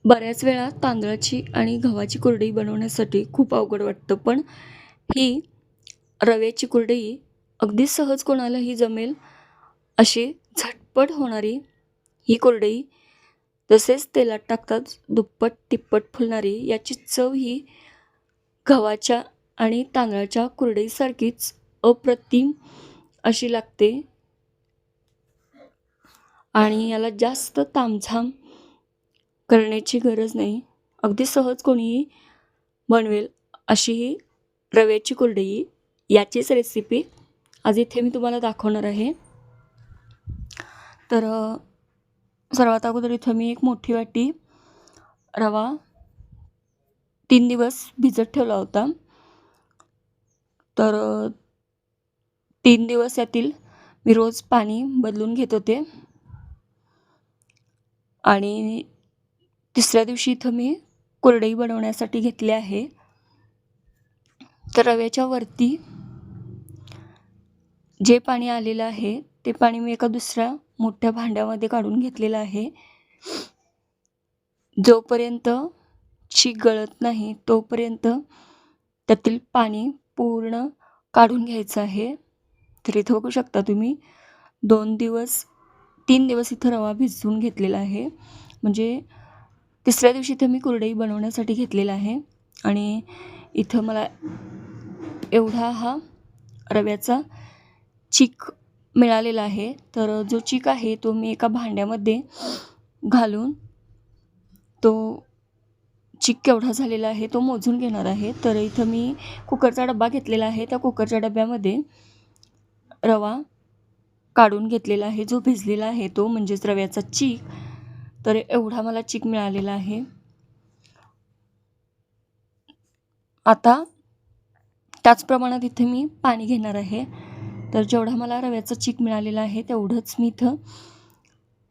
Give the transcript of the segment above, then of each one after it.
बऱ्याच वेळा तांदळाची आणि गव्हाची कुरडई बनवण्यासाठी खूप अवघड वाटतं, पण ही रव्याची कुरडई अगदी सहज कोणालाही जमेल अशी झटपट होणारी ही कुरडई, तसेच तेलात टाकताच दुप्पट तिप्पट फुलणारी याची चव ही गव्हाच्या आणि तांदळाच्या कुरडईसारखीच अप्रतिम अशी लागते आणि याला जास्त तामझाम करण्याची गरज नाही. अगदी सहज कोणीही बनवेल अशी ही रव्याची कुरडई, याचीच रेसिपी आज इथे मी तुम्हाला दाखवणार आहे. तर सर्वात अगोदर इथं मी एक मोठी वाटी रवा 3 दिवस भिजत ठेवला होता. तर 3 दिवस यातील मी रोज पाणी बदलून घेत होते आणि तिसऱ्या दिवशी इथं मी कुरडई बनवण्यासाठी घेतली आहे. तर रव्याच्या वरती जे पाणी आलेलं आहे ते पाणी मी एका दुसऱ्या मोठ्या भांड्यामध्ये काढून घेतलेलं आहे. जोपर्यंत चीक गळत नाही तोपर्यंत त्यातील पाणी पूर्ण काढून घ्यायचं आहे. तर इथं बघू शकता तुम्ही 3 दिवस इथं रवा भिजवून घेतलेला आहे. म्हणजे तिसऱ्या दिवशी इथं मी कुरडई बनवण्यासाठी घेतलेला आहे आणि इथं मला एवढा हा रव्याचा चीक मिळालेला आहे. तर जो चीक आहे तो मी एका भांड्यामध्ये घालून तो चीक केवढा झालेला आहे तो मोजून घेणार आहे. तर इथं मी कुकरचा डबा घेतलेला आहे. त्या कुकरच्या डब्यामध्ये रवा काढून घेतलेला आहे, जो भिजलेला आहे तो, म्हणजेच रव्याचा चीक. तर एवढा मला चीक मिळालेला आहे. आता त्याच प्रमाणात इथे मी पाणी घेणार आहे. तर जेवढा मला रव्याचा चीक मिळालेला आहे तेवढंच मी इथं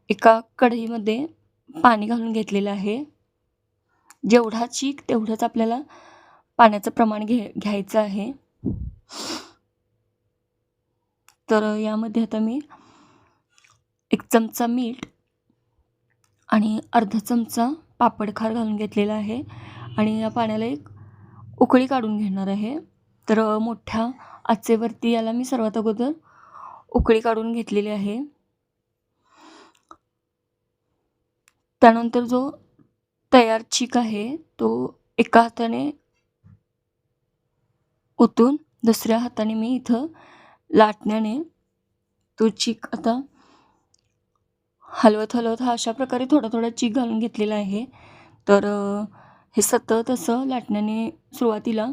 एका कढईमध्ये पाणी घालून घेतलेलं आहे. जेवढा चीक तेवढंच आपल्याला पाण्याचं प्रमाण घ्यायचं आहे. तर यामध्ये आता मी 1 चमचा मीठ आणि अर्धा चमचा पापडखार घालून घेतलेला आहे आणि या पाण्याला एक उकळी काढून घेणार आहे. तर मोठ्या आचेवरती याला मी सर्वात अगोदर उकळी काढून घेतलेली आहे. त्यानंतर जो तयार चीक आहे तो एका हाताने ओतून दुसऱ्या हाताने मी इथं लाटण्याने तो चीक आता हलवत हा अशा प्रकारे थोडा थोडा चीक घालून घेतलेला आहे. तर हे सतत असं लाटण्याने सुरुवातीला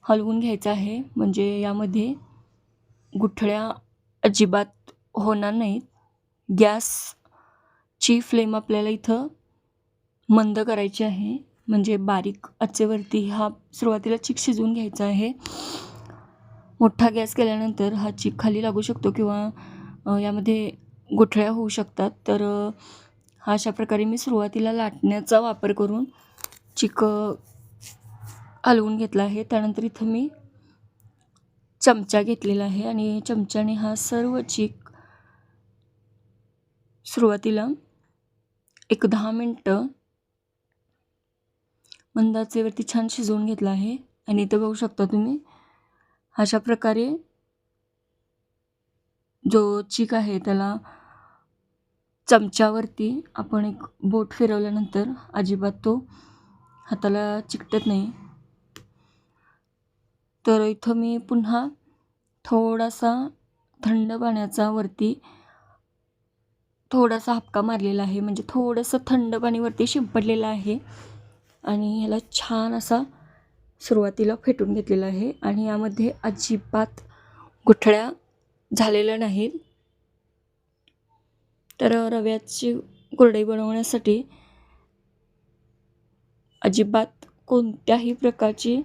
हलवून घ्यायचं आहे, म्हणजे यामध्ये गुठळ्या अजिबात होणार नाहीत. गॅसची फ्लेम आपल्याला इथं मंद करायची आहे, म्हणजे बारीक आचेवरती हा सुरुवातीला चीक शिजवून घ्यायचा आहे. मोठा गॅस केल्यानंतर हा चीक खाली लागू शकतो किंवा यामध्ये गुठळ्या होऊ शकतात. तर हा अशा प्रकारे मी सुरुवातीला लाटण्याचा वापर करून चीक हलवून घेतला आहे. त्यानंतर इथं मी चमचा घेतलेला आहे आणि चमच्याने हा सर्व चीक सुरुवातीला 10 मिनटं मंद आचेवरती छान शिजवून घेतला आहे. आणि इथं बघू शकता तुम्ही अशा प्रकारे जो चीक आहे त्याला चमच्यावरती आपण एक बोट फिरवल्यानंतर अजिबात तो हाताला चिकटत नाही. तर इथं मी पुन्हा थोडासा थंड पाण्याचा वरती थोडासा हबका मारलेला आहे, म्हणजे थोडंसं थंड पाणी वरती शिंपडलेलं आहे आणि ह्याला छान असा सुरुवातीला फेटून घेतलेला आहे आणि यामध्ये अजिबात गुठळ्या झालेल्या नाहीत. तर रव्याची कुरडई बनवण्यासाठी अजिबात कोणत्याही प्रकारची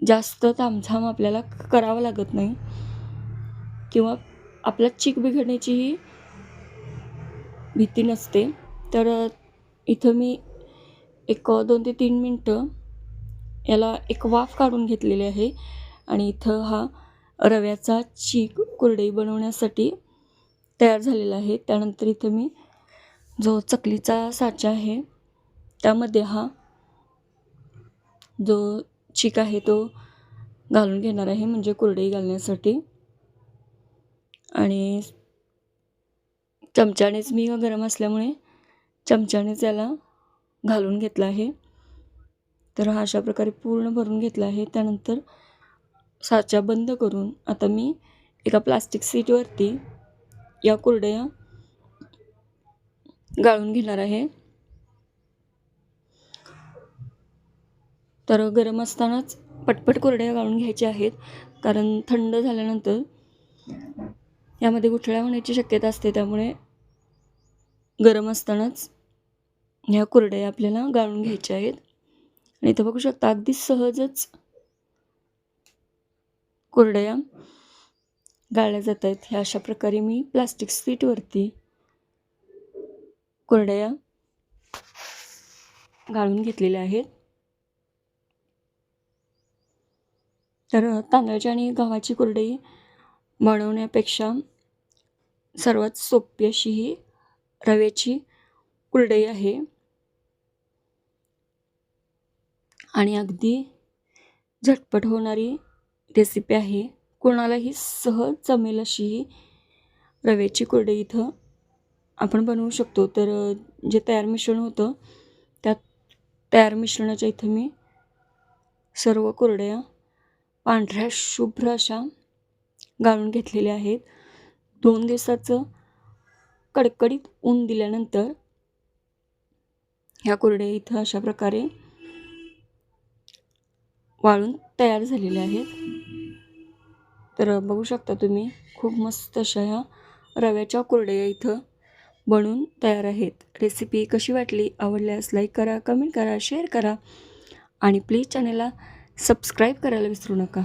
जास्त तामझाम आपल्याला करावं लागत नाही किंवा आपला चीक बिघडण्याचीही भीती नसते. तर इथं मी एक 2 ते 3 मिनटं याला एक वाफ काढून घेतलेली आहे आणि इथं हा रव्याचा चीक कुरडई बनवण्यासाठी तयार झालेला आहे. त्यानंतर इथं मी जो चकलीचा साचा आहे त्यामध्ये हा जो चिक आहे तो घालून घेणार आहे, म्हणजे कुरडई घालण्यासाठी. आणि चमच्यानेच मी गरम असल्यामुळे चमच्यानेच याला घालून घेतला आहे. तर हा अशा प्रकारे पूर्ण भरून घेतला आहे. त्यानंतर साचा बंद करून आता मी एका प्लास्टिक शीटवरती या कुरडया गाळून घेणार आहे. तर गरम असतानाच पटपट कुरडया गाळून घ्यायच्या आहेत, कारण थंड झाल्यानंतर यामध्ये गुठळ्या होण्याची शक्यता असते. त्यामुळे गरम असतानाच ह्या कुरडया आपल्याला गाळून घ्यायच्या आहेत. आणि इथं बघू शकता अगदी सहजच कुरडया गाळल्या जात आहेत. ह्या अशा प्रकारे मी प्लास्टिक शीटवरती कुरडया गाळून घेतलेल्या आहेत. तर तांदळाची आणि गव्हाची कुरडई बनवण्यापेक्षा सर्वात सोपी अशी ही रव्याची कुरडई आहे आणि अगदी झटपट होणारी रेसिपी आहे. कोणालाही सहज जमेल अशी ही रव्याची कुरडई इथं आपण बनवू शकतो. तर जे तयार मिश्रण होतं त्या तयार मिश्रणाच्या इथं मी सर्व कुरडया पांढऱ्या शुभ्र अशा गाळून घेतलेल्या आहेत. 2 दिवसाचं कडकडीत ऊन दिल्यानंतर ह्या कुरडया इथं अशा प्रकारे वाळून तयार झालेल्या आहेत. तर बघू शकता तुम्ही खूप मस्त अशा ह्या रव्याच्या कुरडया इथं बनवून तयार आहेत. रेसिपी कशी वाटली, आवडल्यास लाईक करा, कमेंट करा, शेअर करा आणि प्लीज चॅनलला सबस्क्राईब करायला विसरू नका.